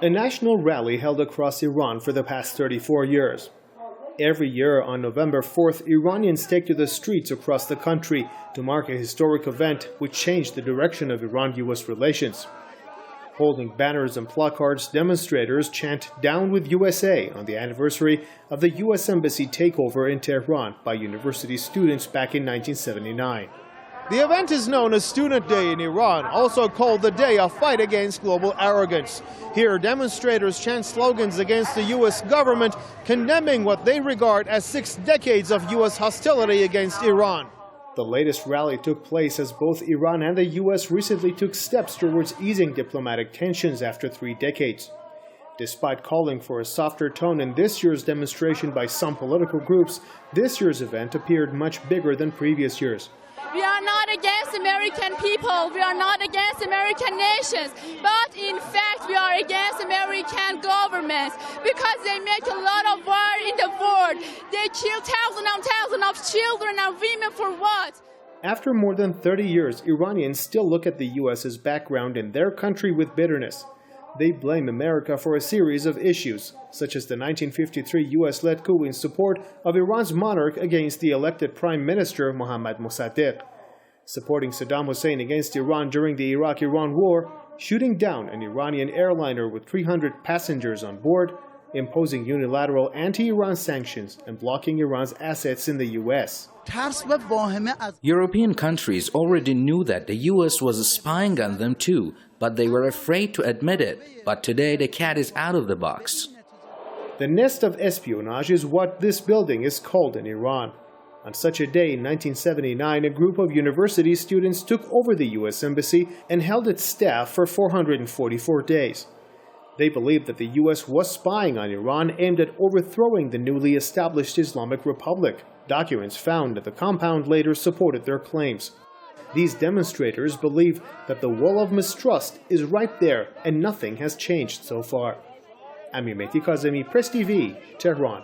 A national rally held across Iran for the past 34 years. Every year on November 4th, Iranians take to the streets across the country to mark a historic event which changed the direction of Iran-US relations. Holding banners and placards, demonstrators chant "Down with USA" on the anniversary of the U.S. Embassy takeover in Tehran by university students back in 1979. The event is known as Student Day in Iran, also called the Day of Fight Against Global Arrogance. Here, demonstrators chant slogans against the U.S. government, condemning what they regard as 6 decades of U.S. hostility against Iran. The latest rally took place as both Iran and the U.S. recently took steps towards easing diplomatic tensions after 3 decades. Despite calling for a softer tone in this year's demonstration by some political groups, this year's event appeared much bigger than previous years. We are not against American people, we are not against American nations, but in fact we are against American governments because they make a lot of war in the world. They kill thousands and thousands of children and women for what? After more than 30 years, Iranians still look at the U.S.'s background in their country with bitterness. They blame America for a series of issues, such as the 1953 U.S.-led coup in support of Iran's monarch against the elected Prime Minister Mohammad Mossadegh, supporting Saddam Hussein against Iran during the Iraq-Iran War, shooting down an Iranian airliner with 300 passengers on board, imposing unilateral anti-Iran sanctions, and blocking Iran's assets in the U.S. European countries already knew that the U.S. was spying on them too, but they were afraid to admit it. But today the cat is out of the box. The nest of espionage is what this building is called in Iran. On such a day in 1979, a group of university students took over the U.S. Embassy and held its staff for 444 days. They believed that the U.S. was spying on Iran aimed at overthrowing the newly established Islamic Republic. Documents found at the compound later supported their claims. These demonstrators believe that the wall of mistrust is right there and nothing has changed so far. Amir Mehdi Kazemi, Press TV, Tehran.